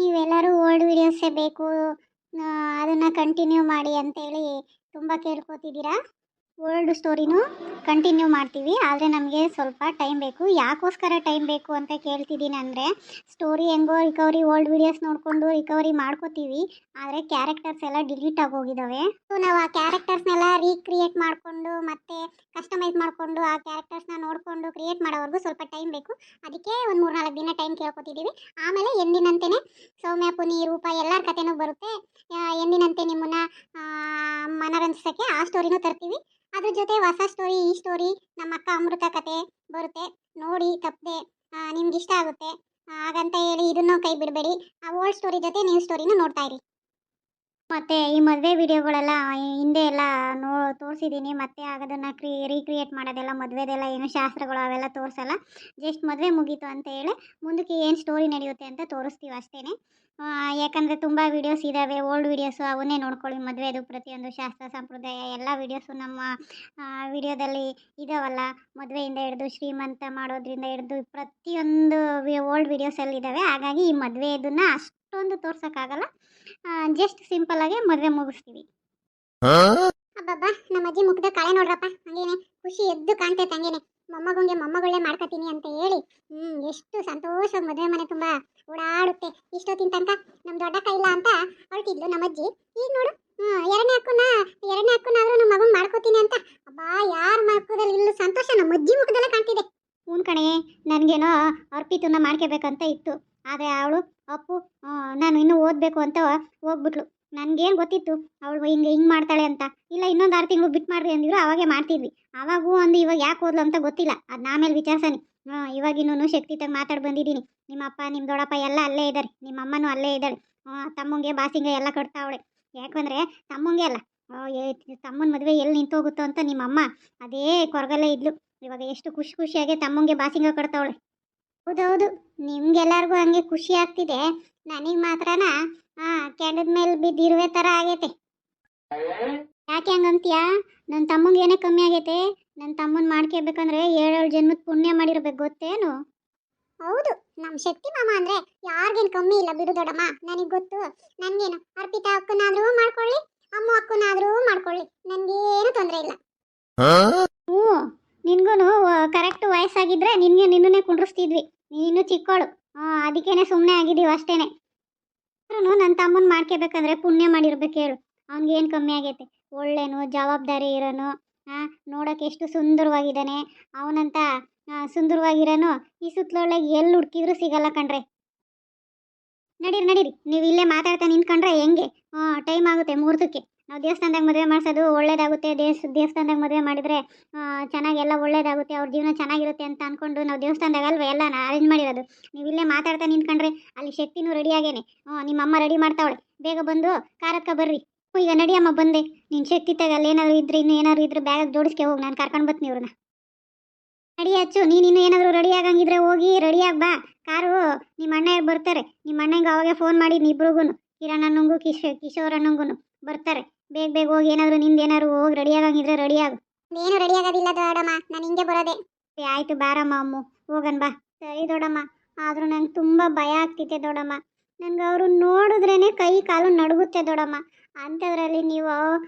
ನೀವೆಲ್ಲರೂ ಓಲ್ಡ್ ವಿಡಿಯೋಸೇ ಬೇಕು, ಅದನ್ನು ಕಂಟಿನ್ಯೂ ಮಾಡಿ ಅಂತೇಳಿ ತುಂಬ ಕೇಳ್ಕೊತಿದ್ದೀರಾ. ಓಲ್ಡ್ ಸ್ಟೋರಿನೂ ಕಂಟಿನ್ಯೂ ಮಾಡ್ತೀವಿ, ಆದರೆ ನಮಗೆ ಸ್ವಲ್ಪ ಟೈಮ್ ಬೇಕು. ಯಾಕೋಸ್ಕರ ಟೈಮ್ ಬೇಕು ಅಂತ ಕೇಳ್ತಿದ್ದೀನಿ ಅಂದರೆ, ಸ್ಟೋರಿ ಹೆಂಗೋ ರಿಕವರಿ ಓಲ್ಡ್ ವೀಡಿಯೋಸ್ ನೋಡಿಕೊಂಡು ರಿಕವರಿ ಮಾಡ್ಕೋತೀವಿ, ಆದರೆ ಕ್ಯಾರೆಕ್ಟರ್ಸ್ ಎಲ್ಲ ಡಿಲೀಟ್ ಆಗೋಗಿದ್ದಾವೆ. ಸೊ ನಾವು ಆ ಕ್ಯಾರೆಕ್ಟರ್ಸ್ನೆಲ್ಲ ರೀಕ್ರಿಯೇಟ್ ಮಾಡಿಕೊಂಡು ಮತ್ತೆ ಕಸ್ಟಮೈಸ್ ಮಾಡಿಕೊಂಡು ಆ ಕ್ಯಾರೆಕ್ಟರ್ಸ್ನ ನೋಡಿಕೊಂಡು ಕ್ರಿಯೇಟ್ ಮಾಡೋವರೆಗೂ ಸ್ವಲ್ಪ ಟೈಮ್ ಬೇಕು. ಅದಕ್ಕೆ ಒಂದು 3-4 ದಿನ ಟೈಮ್ ಕೇಳ್ಕೊತಿದ್ದೀವಿ. ಆಮೇಲೆ ಎಂದಿನಂತೆಯೇ ಸೌಮ್ಯ, ಪುನಿ, ರೂಪ ಎಲ್ಲರ ಕಥೆನೂ ಬರುತ್ತೆ. ಎಂದಿನಂತೆ ನಿಮ್ಮನ್ನು ಮನರಂಜಿಸೋಕ್ಕೆ ಆ ಸ್ಟೋರಿನೂ ತರ್ತೀವಿ. ಅದ್ರ ಜೊತೆ ಹೊಸ ಸ್ಟೋರಿ, ಈ ಸ್ಟೋರಿ ನಮ್ಮ ಅಕ್ಕ ಅಮೃತ ಕತೆ ಬರುತ್ತೆ. ನೋಡಿ ತಪ್ಪದೆ ನಿಮ್ಗೆ ಇಷ್ಟ ಆಗುತ್ತೆ. ಹಾಗಂತ ಹೇಳಿ ಇದನ್ನು ಕೈ ಬಿಡಬೇಡಿ. ಆ ಓಲ್ಡ್ ಸ್ಟೋರಿ ಜೊತೆ ನ್ಯೂ ಸ್ಟೋರಿನೂ ನೋಡ್ತಾ ಇರಿ. ಮತ್ತು ಈ ಮದುವೆ ವಿಡಿಯೋಗಳೆಲ್ಲ ಹಿಂದೆ ಎಲ್ಲ ತೋರಿಸಿದ್ದೀನಿ. ಮತ್ತೆ ಆಗೋದನ್ನು ರೀಕ್ರಿಯೇಟ್ ಮಾಡೋದೆಲ್ಲ, ಮದುವೆದೆಲ್ಲ ಏನು ಶಾಸ್ತ್ರಗಳು ಅವೆಲ್ಲ ತೋರಿಸಲ್ಲ. ಜಸ್ಟ್ ಮದುವೆ ಮುಗೀತು ಅಂತ ಹೇಳಿ ಮುಂದಕ್ಕೆ ಏನು ಸ್ಟೋರಿ ನಡೆಯುತ್ತೆ ಅಂತ ತೋರಿಸ್ತೀವಿ ಅಷ್ಟೇ. ಯಾಕಂದರೆ ತುಂಬ ವೀಡಿಯೋಸ್ ಇದ್ದಾವೆ, ಓಲ್ಡ್ ವೀಡಿಯೋಸು, ಅವನ್ನೇ ನೋಡ್ಕೊಳ್ಳಿ. ಮದುವೆದು ಪ್ರತಿಯೊಂದು ಶಾಸ್ತ್ರ ಸಂಪ್ರದಾಯ ಎಲ್ಲ ವೀಡಿಯೋಸು ನಮ್ಮ ವಿಡಿಯೋದಲ್ಲಿ ಇದಾವಲ್ಲ. ಮದುವೆಯಿಂದ ಹಿಡಿದು ಶ್ರೀಮಂತ ಮಾಡೋದ್ರಿಂದ ಹಿಡಿದು ಪ್ರತಿಯೊಂದು ಓಲ್ಡ್ ವೀಡಿಯೋಸಲ್ಲಿ ಇದ್ದಾವೆ. ಹಾಗಾಗಿ ಈ ಮದುವೆದನ್ನು ಅಷ್ಟೊಂದು ತೋರ್ಸೋಕ್ಕಾಗಲ್ಲ. ಜಸ್ಟ್ ಸಿಂಪಲ್ಲಾಗಿ ಮದುವೆ ಮುಗಿಸ್ತೀವಿ. ಅಬ್ಬಬ್ಬಾ, ನಮ್ಮ ಅಜ್ಜಿ ಮುಖದ ಕಳೆ ನೋಡ್ರಪ್ಪ, ಹಂಗೇನೆ ಖುಷಿ ಎದ್ದು ಕಾಣ್ತೈತೆ. ಹಂಗೇನೆ ಮೊಮ್ಮಗಳೇ ಮಾಡ್ಕೊತೀನಿ ಅಂತ ಹೇಳಿ ಎಷ್ಟು ಸಂತೋಷವಾಗಿ ಮದುವೆ ಮನೆ ತುಂಬ ಓಡಾಡುತ್ತೆ. ಇಷ್ಟೊತ್ತಿನ ತನಕ ನಮ್ಮ ದೊಡ್ಡಕ್ಕ ಇಲ್ಲ ಅಂತ ಹೊರಟಿದ್ಲು ನಮ್ಮ ಅಜ್ಜಿ. ಈಗ ನೋಡು, ಎರಡನೇ ಅಕ್ಕನಾದ್ರೂ ನಮ್ಮ ಮಗನ್ ಮಾಡ್ಕೋತೀನಿ ಅಂತ. ಅಬ್ಬಾ, ಯಾರ ಮುಖದಲ್ಲಿ ಇಲ್ಲ ಸಂತೋಷ ನಮ್ಮ ಅಜ್ಜಿ ಮುಖದಲ್ಲೇ ಕಾಣ್ತಿದೆ. ಹ್ಞೂ ಕಣೆ, ನನಗೇನೋ ಅರ್ಪಿತನ್ನ ಮಾಡ್ಕೋಬೇಕಂತ ಇತ್ತು. ಆದರೆ ಅವಳು ಅಪ್ಪು ನಾನು ಇನ್ನೂ ಓದಬೇಕು ಅಂತ ಹೋಗ್ಬಿಟ್ಲು. ನನಗೇನು ಗೊತ್ತಿತ್ತು ಅವಳು ಹಿಂಗೆ ಮಾಡ್ತಾಳೆ ಅಂತ. ಇಲ್ಲ, ಇನ್ನೊಂದು 6 ತಿಂಗಳು ಬಿಟ್ಟು ಮಾಡ್ರಿ ಅಂದಿದ್ರು, ಅವಾಗೇ ಮಾಡ್ತಿದ್ವಿ. ಅವಾಗೂ ಒಂದು ಇವಾಗ ಯಾಕೆ ಓದ್ಲು ಅಂತ ಗೊತ್ತಿಲ್ಲ, ಅದು ಆಮೇಲೆ ವಿಚಾರಿಸನಿ. ಇವಾಗಿನ್ನೂ ಶಕ್ತಿ ತಗ ಮಾತಾಡಿ ಬಂದಿದ್ದೀನಿ. ನಿಮ್ಮ ಅಪ್ಪ, ನಿಮ್ಮ ದೊಡ್ಡಪ್ಪ ಎಲ್ಲ ಅಲ್ಲೇ ಇದ್ದಾರೆ, ನಿಮ್ಮ ಅಮ್ಮನೂ ಅಲ್ಲೇ ಇದ್ದಾಳೆ. ತಮ್ಮಂಗೆ ಬಾಸಿಂಗೆ ಎಲ್ಲ ಕಟ್ತಾವಳೆ. ಯಾಕಂದರೆ ತಮ್ಮಂಗೆ ಅಲ್ಲ, ತಮ್ಮನ ಮದುವೆ ಎಲ್ಲಿ ನಿಂತೋಗುತ್ತೋ ಅಂತ ನಿಮ್ಮಮ್ಮ ಅದೇ ಕೊರಗಲ್ಲೇ ಇದ್ಲು. ಇವಾಗ ಎಷ್ಟು ಖುಷಿಯಾಗಿ ತಮ್ಮಂಗೆ ಬಾಸಿಂಗ ಕಟ್ತಾವಳೆ. ಹೌದೌದು, ನಿಮ್ಗೆಲ್ಲರಿಗೂ ಹಂಗೆ ಖುಷಿ ಆಗ್ತಿದೆ, ನನಗೆ ಮಾತ್ರನ ಕೆಂಡದ ಮೇಲೆ ಬಿದ್ದಿರುವೆ ಥರ ಆಗೈತೆ. ಯಾಕೆ ಹಂಗಂತೀಯಾ? ನನ್ನ ತಮ್ಮಂಗೆ ಏನೇ ಕಮ್ಮಿ ಆಗೈತೆ. ನನ್ನ ತಮ್ಮನ ಮಾಡ್ಕೋಬೇಕಂದ್ರೆ 7 ಜನ್ಮದ ಪುಣ್ಯ ಮಾಡಿರ್ಬೇಕು, ಗೊತ್ತೇನು? ಹೌದು, ನಮ್ಮ ಶಕ್ತಿ ಮಾಮ ಅಂದರೆ ಯಾರಿಗೇನು ಕಮ್ಮಿ ಇಲ್ಲ ಬಿಡು ದೊಡ್ಡಮ್ಮ, ನನಗೆ ಗೊತ್ತು. ನನಗೇನು ಅರ್ಪಿತಾ ಅಕ್ಕನಾದರೂ ಮಾಡ್ಕೊಳ್ಳಿ, ಅಮ್ಮ ಅಕ್ಕನಾದರೂ ಮಾಡ್ಕೊಳ್ಳಿ, ನನಗೇನು ತೊಂದರೆ ಇಲ್ಲ. ಹ್ಞೂ, ನಿನ್ಗೂ ಕರೆಕ್ಟ್ ವಯಸ್ಸಾಗಿದ್ರೆ ನಿನ್ನನ್ನೇ ಕುಂಡ್ರಿಸ್ತಿದ್ವಿ. ನೀನು ಚಿಕ್ಕವಳು, ಅದಕ್ಕೇನೆ ಸುಮ್ಮನೆ ಆಗಿದ್ದೀವಿ ಅಷ್ಟೇನೆ. ನನ್ನ ತಮ್ಮನ ಮಾಡ್ಕೋಬೇಕಂದ್ರೆ ಪುಣ್ಯ ಮಾಡಿರ್ಬೇಕು ಹೇಳು. ಅವ್ನಿಗೇನು ಕಮ್ಮಿ ಆಗೈತೆ? ಒಳ್ಳೆನು, ಜವಾಬ್ದಾರಿ ಇರೋನು, ನೋಡೋಕೆ ಎಷ್ಟು ಸುಂದರವಾಗಿದ್ದಾನೆ. ಅವನಂತ ಸುಂದರವಾಗಿರೋನು ಈ ಸುತ್ತಲೊಳಗೆ ಎಲ್ಲಿ ಹುಡುಕಿದ್ರು ಸಿಗಲ್ಲ ಕಣ್ರೆ. ನಡೀರಿ, ನೀವು ಇಲ್ಲೇ ಮಾತಾಡ್ತಾ ನಿಂತ್ಕೊಂಡ್ರೆ ಹೆಂಗೆ? ಟೈಮ್ ಆಗುತ್ತೆ ಮುಹೂರ್ತಕ್ಕೆ. ನಾವು ದೇವಸ್ಥಾನದಾಗ ಮದುವೆ ಮಾಡಿಸೋದು ಒಳ್ಳೇದಾಗುತ್ತೆ. ದೇವಸ್ಥಾನದಾಗ ಮದುವೆ ಮಾಡಿದರೆ ಚೆನ್ನಾಗೆಲ್ಲ ಒಳ್ಳೇದಾಗುತ್ತೆ, ಅವ್ರ ಜೀವನ ಚೆನ್ನಾಗಿರುತ್ತೆ ಅಂತ ಅಂದ್ಕೊಂಡು ನಾವು ದೇವಸ್ಥಾನದಾಗ ಅಲ್ವ ಎಲ್ಲ ಅರೇಂಜ್ ಮಾಡಿರೋದು. ನೀವು ಇಲ್ಲೇ ಮಾತಾಡ್ತಾ ನಿಂತ್ಕೊಂಡ್ರೆ ಅಲ್ಲಿ ಶಕ್ತಿನೂ ರೆಡಿ ಆಗೇನೆ. ನಿಮ್ಮಮ್ಮ ರೆಡಿ ಮಾಡ್ತಾವಳೆ, ಬೇಗ ಬಂದು ಕಾರಕ್ಕೆ ಬರ್ರಿ. ಈಗ ನಡಿಯಮ್ಮ ಬಂದೆ. ನಿನ್ನ ಶಕ್ತಿ ತಗ ಅಲ್ಲಿ ಏನಾದರೂ ಇದ್ರೆ, ಇನ್ನೂ ಏನಾದ್ರು ಇದ್ರೆ ಬ್ಯಾಗ್ ಜೋಡಿಸ್ಕೆ ಹೋಗಿ, ನಾನು ಕರ್ಕೊಂಡು ಬರ್ತೀನಿ ಇವ್ರನ್ನ. ರೆಡಿ ಹಚ್ಚು, ನೀನು ಇನ್ನೂ ಏನಾದರೂ ರೆಡಿ ಆಗಂಗಿದ್ರೆ ಹೋಗಿ ರೆಡಿಯಾಗಿ ಬಾ. ಕಾರು ನಿಮ್ಮ ಅಣ್ಣ ಬರ್ತಾರೆ. ನಿಮ್ಮ ಅಣ್ಣಂಗೆ ಅವಾಗೆ ಫೋನ್ ಮಾಡಿದ್ನಿ ಇಬ್ರಿಗೂ, ಕಿರಣ್ ಅಣ್ಣಂಗೂ ಕಿಶೋರ್ ಅಣ್ಣಂಗೂ ಬರ್ತಾರೆ. ಬೇಗ ಹೋಗಿ ಏನಾದರೂ ನಿಂದೇನಾದ್ರು ಹೋಗಿ ರೆಡಿ ಆಗಂಗಿದ್ರೆ ರೆಡಿಯಾಗು. ಏನು ರೆಡಿ ಆಗೋದಿಲ್ಲ ದೊಡ್ಡಮ್ಮ, ನಾನು ಹಿಂಗೆ ಬರೋದೆ. ಆಯಿತು ಬಾರಮ್ಮ ಅಮ್ಮು, ಹೋಗನ್ ಬಾ. ಸರಿ ದೊಡ್ಡಮ್ಮ, ಆದರೂ ನಂಗೆ ತುಂಬ ಭಯ ಆಗ್ತಿದೆ ದೊಡ್ಡಮ್ಮ. ನನಗೆ ಅವರು ನೋಡಿದ್ರೇ ಕೈ ಕಾಲು ನಡುಗುತ್ತೆ ದೊಡ್ಡಮ್ಮ. ಅಂಥದ್ರಲ್ಲಿ ನೀವು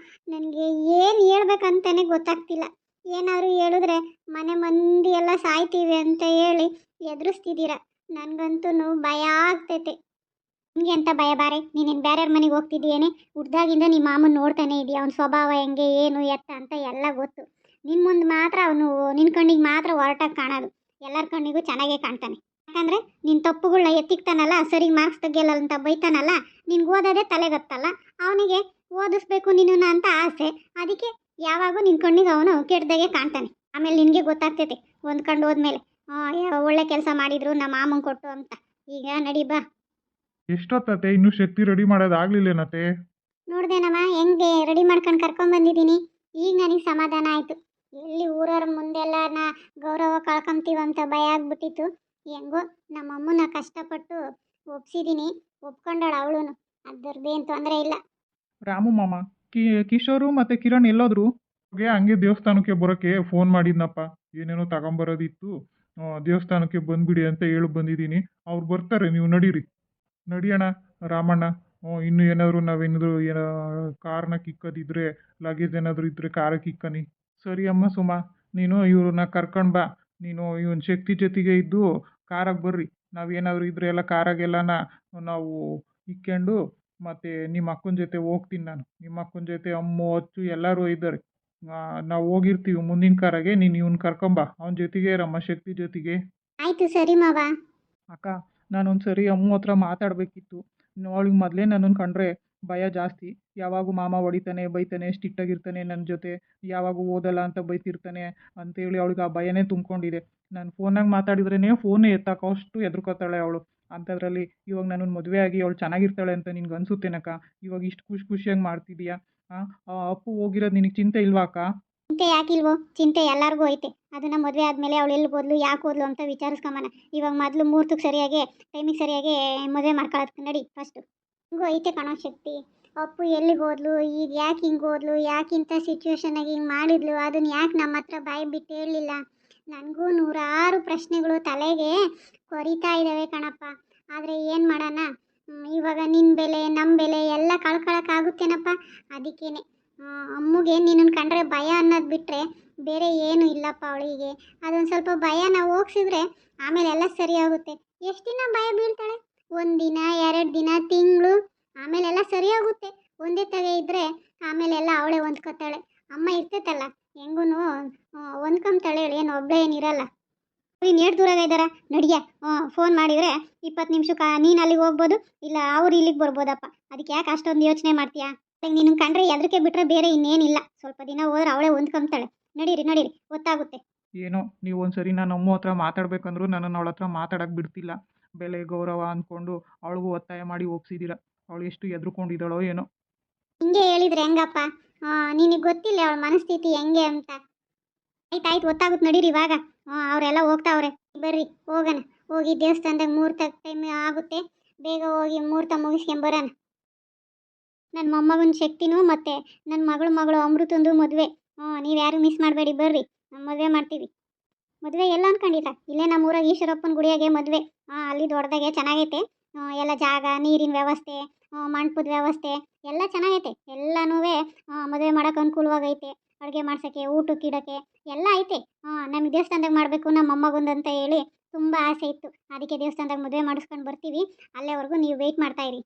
ನನಗೆ ಏನು ಹೇಳ್ಬೇಕಂತಲೇ ಗೊತ್ತಾಗ್ತಿಲ್ಲ. ಏನಾದರೂ ಹೇಳಿದ್ರೆ ಮನೆ ಮಂದಿ ಎಲ್ಲ ಸಾಯ್ತೀವಿ ಅಂತ ಹೇಳಿ ಎದುರಿಸ್ತಿದ್ದೀರ. ನನಗಂತೂ ಭಯ ಆಗ್ತೈತೆ. ನಿಮಗೆ ಅಂತ ಭಯ ಬಾರೆ? ನೀನೇನು ಬೇರೆಯವ್ರ ಮನೆಗೆ ಹೋಗ್ತಿದ್ದೀಯೇನೆ? ಹುಡ್ದಾಗಿಂದ ನಿಮ್ಮ ಮಾಮನ ನೋಡ್ತಾನೆ ಇದೆಯಾ, ಅವ್ನ ಸ್ವಭಾವ ಹೆಂಗೆ, ಏನು ಎತ್ತ ಅಂತ ಎಲ್ಲ ಗೊತ್ತು. ನಿನ್ನ ಮುಂದೆ ಮಾತ್ರ ಅವನು ನಿನ್ನ ಕಣ್ಣಿಗೆ ಮಾತ್ರ ಹೊರಟಾಗಿ ಕಾಣೋದು, ಎಲ್ಲರ ಕಣ್ಣಿಗೂ ಚೆನ್ನಾಗೇ ಕಾಣ್ತಾನೆ. ಯಾಕಂದರೆ ನಿನ್ನ ತಪ್ಪುಗಳನ್ನ ಎತ್ತಿಕ್ತಾನಲ್ಲ, ಸರಿ ಮಾರ್ಕ್ಸ್ ತೆಗಿಯಲ್ಲ ಅಂತ ಬೈತಾನಲ್ಲ, ನಿನ್ಗೆ ಓದೋದೇ ತಲೆಗೊತ್ತಲ್ಲ. ಅವನಿಗೆ ಓದಿಸ್ಬೇಕು ನಿನ್ನನ್ನು ಅಂತ ಆಸೆ, ಅದಕ್ಕೆ ಯಾವಾಗೂ ನಿನ್ನ ಕಣ್ಣಿಗೆ ಅವನು ಕೆಟ್ಟದಾಗೆ ಕಾಣ್ತಾನೆ. ಆಮೇಲೆ ನಿನಗೆ ಗೊತ್ತಾಗ್ತೈತೆ ಹೊಂದ್ಕೊಂಡು ಹೋದ್ಮೇಲೆ ಒಳ್ಳೆ ಕೆಲಸ ಮಾಡಿದ್ರು ನಮ್ಮ ಮಾಮಂಗೆ ಕೊಟ್ಟು ಅಂತ. ಈಗ ನಡಿ ಬಾ. ಎಷ್ಟೊತ್ತತೆ ಇನ್ನೂ ಶಕ್ತಿ ರೆಡಿ ಮಾಡೋದಾಗ್ಲಿಲ್ಲೇನತೆ? ನೋಡ್ದೇನಮ್ಮ ಹೆಂಗೆ ರೆಡಿ ಮಾಡ್ಕೊಂಡು ಕರ್ಕೊಂಡ್ಬಂದಿದ್ದೀನಿ. ಈಗ ನನಗೆ ಸಮಾಧಾನ ಆಯಿತು. ಎಲ್ಲಿ ಊರವ್ರ ಮುಂದೆಲ್ಲ ಗೌರವ ಕಳ್ಕೊಂತೀವಂತ ಭಯ ಆಗ್ಬಿಟ್ಟಿತ್ತು. ಹೆಂಗೋ ನಮ್ಮಮ್ಮನ ಕಷ್ಟಪಟ್ಟು ಒಪ್ಸಿದ್ದೀನಿ, ಒಪ್ಕೊಂಡಾಳು ಅವಳು. ಅದರದ್ದೇನು ತೊಂದರೆ ಇಲ್ಲ. ರಾಮು ಮಾಮ, ಕಿಶೋರು ಮತ್ತೆ ಕಿರಣ್ ಎಲ್ಲೋದ್ರು? ಹಂಗೆ ದೇವಸ್ಥಾನಕ್ಕೆ ಬರೋಕ್ಕೆ ಫೋನ್ ಮಾಡಿದ್ನಪ್ಪ, ಏನೇನೋ ತಗೊಂಬರೋದಿತ್ತು, ದೇವಸ್ಥಾನಕ್ಕೆ ಬಂದ್ಬಿಡಿ ಅಂತ ಹೇಳಿ ಬಂದಿದ್ದೀನಿ. ಅವ್ರು ಬರ್ತಾರೆ, ನೀವು ನಡೀರಿ. ನಡಿಯೋಣ ರಾಮಣ್ಣ. ಇನ್ನು ಏನಾದರೂ ನಾವೇನಾದರೂ ಕಾರ್ನ ಕಿಕ್ಕದಿದ್ರೆ, ಲಗೇಜ್ ಏನಾದರೂ ಇದ್ದರೆ ಕಾರಿಗೆ ಕಿಕ್ಕನಿ. ಸರಿ ಅಮ್ಮ ಸುಮಾ, ನೀನು ಇವ್ರನ್ನ ಕರ್ಕೊಂಡು ಬಾ. ನೀನು ಇವನ್ ಶಕ್ತಿ ಜೊತೆಗೆ ಇದ್ದು ಕಾರಾಗೆ ಬರ್ರಿ. ನಾವೇನಾದರೂ ಇದ್ರೆ ಎಲ್ಲ ಕಾರಾಗೆಲ್ಲನ ನಾವು ಇಕ್ಕೊಂಡು ಮತ್ತೆ ನಿಮ್ಮ ಅಕ್ಕನ ಜೊತೆ ಹೋಗ್ತೀನಿ ನಾನು. ನಿಮ್ಮ ಅಕ್ಕನ ಜೊತೆ ಅಮ್ಮು ಅಚ್ಚು ಎಲ್ಲರೂ ಇದ್ದಾರೆ. ನಾವು ಹೋಗಿರ್ತೀವಿ ಮುಂದಿನ ಕಾರಾಗೆ. ನೀನು ಇವ್ನ ಕರ್ಕೊಂಬಾ, ಅವನ ಜೊತೆಗೆ ಇರಮ್ಮ, ಶಕ್ತಿ ಜೊತೆಗೆ. ಆಯಿತು ಸರಿ ಮಾವ. ಅಕ್ಕ, ನಾನೊಂದು ಸರಿ ಅಮ್ಮ ಹತ್ರ ಮಾತಾಡಬೇಕಿತ್ತು. ಅವಳಿಗೆ ಮೊದಲೇ ನನ್ನನ್ನು ಕಂಡ್ರೆ ಭಯ ಜಾಸ್ತಿ. ಯಾವಾಗೂ ಮಾಮ ಹೊಡಿತಾನೆ, ಬೈತಾನೆ, ಸ್ಟ್ರಿಕ್ಟಾಗಿರ್ತಾನೆ ನನ್ನ ಜೊತೆ. ಯಾವಾಗೂ ಓದಲ್ಲ ಅಂತ ಬೈತಿರ್ತಾನೆ ಅಂತೇಳಿ ಅವಳಿಗೆ ಆ ಭಯನೇ ತುಂಬಿಕೊಂಡಿದೆ. ನಾನು ಫೋನಾಗ ಮಾತಾಡಿದ್ರೇ ಫೋನೇ ಎತ್ತಾಕೋಷ್ಟು ಹೆದರ್ಕೋತಾಳೆ ಅವಳು. ಅಂಥದ್ರಲ್ಲಿ ಇವಾಗ ನನ್ನನ್ನು ಮದುವೆ ಆಗಿ ಅವಳು ಚೆನ್ನಾಗಿರ್ತಾಳೆ ಅಂತ ನಿನ್ಗೆ ಅನಿಸುತ್ತೇನಕ್ಕ? ಇವಾಗ ಇಷ್ಟು ಖುಷಿಯಾಗಿ ಮಾಡ್ತಿದೀಯಾ? ಅಪ್ಪು ಹೋಗಿರೋದು ನಿನಗೆ ಚಿಂತೆ ಇಲ್ವಾ ಅಕ್ಕ? ಚಿಂತೆ ಯಾಕಿಲ್ವೋ? ಚಿಂತೆ ಎಲ್ಲರಿಗೂ ಐತೆ. ಅದನ್ನ ಮದುವೆ ಆದಮೇಲೆ ಅವಳು ಎಲ್ಲಿ ಹೋದ್ಲು, ಯಾಕೆ ಹೋದ್ಲು ಅಂತ ವಿಚಾರಿಸ್ಕೊಂಬನ. ಇವಾಗ ಮೊದಲು ಮುಹೂರ್ತಕ್ಕೆ ಸರಿಯಾಗಿ, ಟೈಮಿಗೆ ಸರಿಯಾಗಿ ಮದುವೆ ಮಾಡ್ಕೊಳ್ಳೋದು ನಡಿ ಫಸ್ಟು. ಹಿಂಗೂ ಐತೆ ಕಣೋ ಶಕ್ತಿ. ಅಪ್ಪು ಎಲ್ಲಿಗೆ ಹೋದ್ಲು, ಈಗ ಯಾಕೆ ಹಿಂಗೆ ಹೋದ್ಲು, ಯಾಕೆ ಇಂಥ ಸಿಚುವೇಶನಾಗಿ ಹಿಂಗೆ ಮಾಡಿದ್ಲು, ಅದನ್ನ ಯಾಕೆ ನಮ್ಮ ಹತ್ರ ಬಾಯಿ ಬಿಟ್ಟು ಹೇಳಲಿಲ್ಲ. ನನಗೂ ನೂರಾರು ಪ್ರಶ್ನೆಗಳು ತಲೆಗೆ ಕೊರಿತಾ ಇದ್ದಾವೆ ಕಣಪ್ಪ. ಆದರೆ ಏನು ಮಾಡೋಣ, ಇವಾಗ ನಿನ್ನ ಬೆಲೆ ನಮ್ಮ ಬೆಲೆ ಎಲ್ಲ ಕಳ್ಕೊಳಕ್ಕಾಗುತ್ತೇನಪ್ಪ. ಅದಕ್ಕೇನೆ ಅಮ್ಮಗೆ ನಿನ್ನನ್ನು ಕಂಡ್ರೆ ಭಯ ಅನ್ನೋದು ಬಿಟ್ಟರೆ ಬೇರೆ ಏನೂ ಇಲ್ಲಪ್ಪ ಅವಳಿಗೆ. ಅದೊಂದು ಸ್ವಲ್ಪ ಭಯನ ಹೋಗ್ಸಿದ್ರೆ ಆಮೇಲೆ ಎಲ್ಲ ಸರಿ ಆಗುತ್ತೆ. ಎಷ್ಟು ದಿನ ಭಯ ಬೀಳ್ತಾಳೆ? ಒಂದು ದಿನ, 2 ದಿನ, ತಿಂಗಳು, ಆಮೇಲೆಲ್ಲ ಸರಿ ಆಗುತ್ತೆ. ಒಂದೇ ತಲೆ ಇದ್ದರೆ ಆಮೇಲೆಲ್ಲ ಅವಳೇ ಹೊಂದ್ಕೊತಾಳೆ. ಅಮ್ಮ ಇರ್ತೈತಲ್ಲ ಹೆಂಗೂ ಹೊಂದ್ಕೊಂತಾಳೆ. ಏನು ಒಬ್ಬಳೇ ಏನಿರಲ್ಲ. ನೀನು ಎಷ್ಟು ದೂರಾಗ ಇದ್ದಾರ ನಡಿಯ. ಫೋನ್ ಮಾಡಿದರೆ 20 ನಿಮಿಷಕ್ಕೆ ನೀನು ಅಲ್ಲಿಗೆ ಹೋಗ್ಬೋದು, ಇಲ್ಲ ಅವ್ರು ಇಲ್ಲಿಗೆ ಬರ್ಬೋದಪ್ಪ. ಅದಕ್ಕೆ ಯಾಕೆ ಅಷ್ಟೊಂದು ಯೋಚನೆ ಮಾಡ್ತೀಯಾ? ನಿನ್ನ ಕಂಡ್ರೆ ಎದರಿಕೆ ಬಿಟ್ಟರೆ ಬೇರೆ ಇನ್ನೇನಿಲ್ಲ. ಸ್ವಲ್ಪ ದಿನ ಹೋದ್ರೆ ಅವಳೇ ಹೊಂದ್ಕೊಂತಾಳೆ. ನಡೀರಿ ನಡೀರಿ, ಗೊತ್ತಾಗುತ್ತೆ. ಏನೋ ನೀವು ಒಂದು ಸರಿ ನಾನು ಅಮ್ಮ ಹತ್ರ ಮಾತಾಡಬೇಕಂದ್ರೂ ನನ್ನನ್ನು ಅವಳ ಹತ್ರ ಮಾತಾಡೋಕ್ಕೆ ಬಿಡ್ತಿಲ್ಲ. ಬೆಲೆ ಗೌರವ ಅಂದ್ಕೊಂಡು ಅವಳಿಗೂ ಒತ್ತಾಯ ಮಾಡಿ ಒಪ್ಸಿದ್ದೀರ. ಅವಳು ಎಷ್ಟು ಎದ್ರುಕೊಂಡಿದ್ದಾಳೋ ಏನೋ. ಹಿಂಗೆ ಹೇಳಿದ್ರೆ ಹೆಂಗಪ್ಪ? ನಿನಗೆ ಗೊತ್ತಿಲ್ಲ ಅವಳ ಮನಸ್ಥಿತಿ ಹೆಂಗೆ ಅಂತ. ಆಯ್ತು ಗೊತ್ತಾಗುತ್ತೆ, ನಡೀರಿ ಇವಾಗ. ಅವರೆಲ್ಲ ಹೋಗ್ತಾವ್ರೆ, ಬರ್ರಿ ಹೋಗೋಣ. ಹೋಗಿ ದೇವಸ್ಥಾನದಾಗ ಮುಹೂರ್ತ ಟೈಮ್ ಆಗುತ್ತೆ, ಬೇಗ ಹೋಗಿ ಮುಹೂರ್ತ ಮುಗಿಸ್ಕೊಂಬರೋಣ. ನನ್ನ ಮೊಮ್ಮಗನ ಶಕ್ತಿನೂ ಮತ್ತು ನನ್ನ ಮಗಳು ಅಮೃತಂದು ಮದುವೆ. ನೀವು ಯಾರು ಮಿಸ್ ಮಾಡಬೇಡಿ, ಬರ್ರಿ. ಮದುವೆ ಮಾಡ್ತೀವಿ. ಮದುವೆ ಎಲ್ಲ ಅಂದ್ಕೊಂಡಿಲ್ಲ, ಇಲ್ಲೇ ನಮ್ಮ ಊರಾಗ ಈಶ್ವರಪ್ಪನ ಗುಡಿಯಾಗೆ ಮದುವೆ. ಅಲ್ಲಿ ದೊಡ್ಡದಾಗೆ ಚೆನ್ನಾಗೈತೆ. ಎಲ್ಲ ಜಾಗ, ನೀರಿನ ವ್ಯವಸ್ಥೆ, ಮಂಟಪದ ವ್ಯವಸ್ಥೆ ಎಲ್ಲ ಚೆನ್ನಾಗೈತೆ. ಎಲ್ಲನೂ ಮದುವೆ ಮಾಡೋಕೆ ಅನುಕೂಲವಾಗೈತೆ. ಅಡುಗೆ ಮಾಡ್ಸೋಕ್ಕೆ, ಊಟಕ್ಕೆ ಇಡೋಕ್ಕೆ ಎಲ್ಲ ಐತೆ. ನಮಗೆ ದೇವಸ್ಥಾನದಾಗ ಮಾಡಬೇಕು ನಮ್ಮ ಮೊಮ್ಮಗಂದು ಅಂತ ಹೇಳಿ ತುಂಬ ಆಸೆ ಇತ್ತು. ಅದಕ್ಕೆ ದೇವಸ್ಥಾನದಾಗ ಮದುವೆ ಮಾಡಿಸ್ಕೊಂಡು ಬರ್ತೀವಿ. ಅಲ್ಲೇವರೆಗೂ ನೀವು ವೆಯ್ಟ್ ಮಾಡ್ತಾಯಿರಿ.